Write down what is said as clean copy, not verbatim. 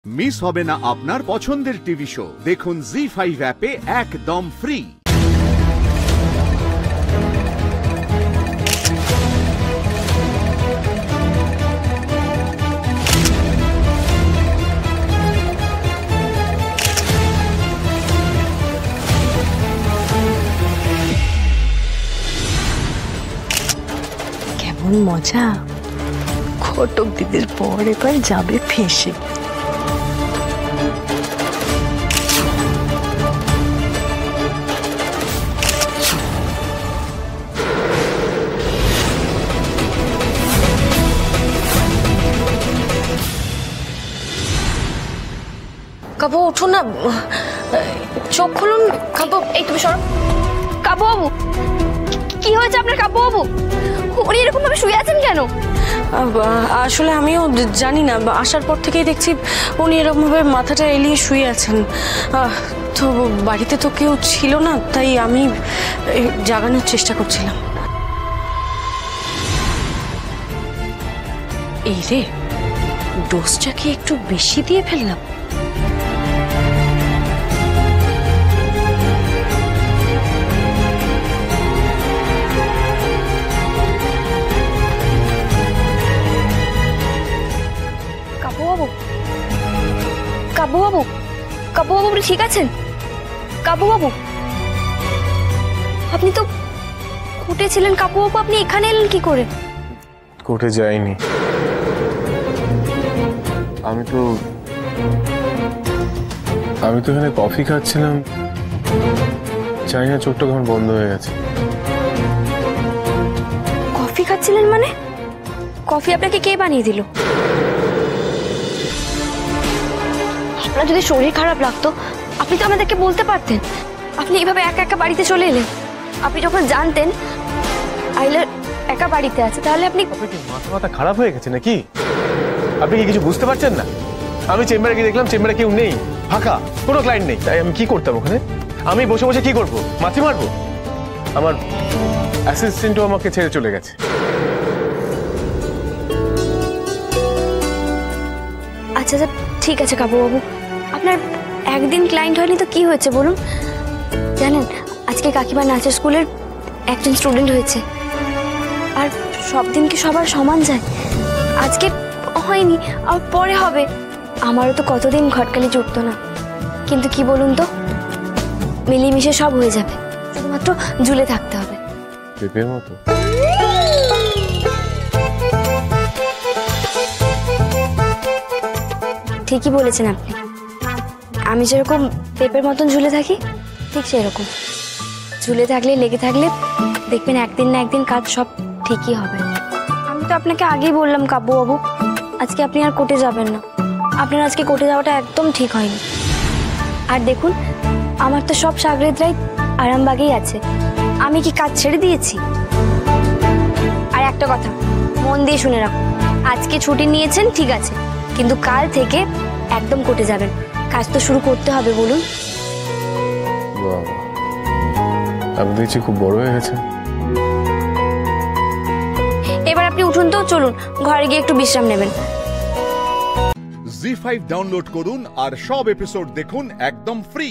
Miss হবে না আপনার পছন্দের টিভি শো। দেখুন জি5 অ্যাপে একদম ফ্রি। কেমন মজা, ঘটক দিদির পর এবার যাবে ফেঁসে। কাবু উঠুন না, চোখ খুলুন। কাবু এই তুমি সরো। কাবু বাবু, কি হয়েছে আপনার? কাবু বাবু উনি এরকম ভাবে শুয়ে আছেন কেন? আসলে আমিও জানি না, আসার পর থেকেই দেখছি উনি এরকম ভাবে মাথাটা এলিয়ে শুয়ে আছেন। তো বাড়িতে তো কেউ ছিল না, তাই আমি জাগানোর চেষ্টা করছিলাম। এই রে, ডোজটা কি একটু বেশি দিয়ে ফেললাম? কাবু বাবু, কাবু বাবু আপনি ঠিক আছেন? কাবু বাবু, আপনি তো কোর্টে ছিলেন। কাবু বাবু আপনি এখানে এলেন কি করে? কোর্টে যাইনি, আমি তো এখানে কফি খাচ্ছিলাম, জানি না চোখটা কখন বন্ধ হয়ে গেছে। কফি খাচ্ছিলেন মানে? কফি আপনাকে কে বানিয়ে দিল? আপনার যদি শরীর খারাপ লাগতো আপনি তো আমাদেরকে বলতে পারতেন। আপনি এইভাবে একা একা বাড়িতে চলে এলেন। আপনি যখন জানতেন আইলার একা বাড়িতে আছে, তাহলে আপনি মাথা খারাপ হয়ে গেছে নাকি? আপনি কি কিছু বুঝতে পারছেন না? আমি চেম্বারে গিয়ে দেখলাম চেম্বারে কেউ নেই, ফাঁকা, কোনো ক্লায়েন্ট নেই। তাই আমি কি করতাম ওখানে? আমি বসে বসে কি করবো? মাছি মারবো? আমার অ্যাসিস্ট্যান্টও আমাকে ছেড়ে চলে গেছে। আচ্ছা আচ্ছা ঠিক আছে কাবু বাবু, আপনার একদিন ক্লায়েন্ট হয়নি তো কি হয়েছে বলুন? জানেন আজকে কাকিমার নাচের স্কুলের একজন স্টুডেন্ট হয়েছে। আর সব দিন কি সবার সমান যায়? আজকে হয়নি, আর পরে হবে। আমারও তো কতদিন ঘটকালি জুটতো না, কিন্তু কি বলুন তো, মিলেমিশে সব হয়ে যাবে, শুধুমাত্র ঝুলে থাকতে হবে। পেঁপের মতো? ঠিকই বলেছেন আপনি। আমি যেরকম পেঁপের মতন ঝুলে থাকি ঠিক সেরকম ঝুলে থাকলে, লেগে থাকলে দেখবেন একদিন না একদিন কাজ সব ঠিকই হবে। আমি তো আপনাকে আগেই বললাম কাব্য বাবু, আজকে আপনি আর কোর্টে যাবেন না। আপনার আজকে কোর্টে যাওয়াটা একদম ঠিক হয়নি। আর দেখুন আমার তো সব সাগরেদরাই আরামবাগেই আছে, আমি কি কাজ ছেড়ে দিয়েছি? আর একটা কথা মন দিয়ে শুনে রাখুন, আজকে ছুটি নিয়েছেন ঠিক আছে, কিন্তু কাল থেকে একদম কোর্টে যাবেন। কাজ তো শুরু করতে হবে বলুন। আমি দেখছি খুব বড় হয়ে গেছে। এবার আপনি উঠুন তো, চলুন ঘরে গিয়ে একটু বিশ্রাম নেবেন। জি5 ডাউনলোড করুন আর সব এপিসোড দেখুন একদম ফ্রি।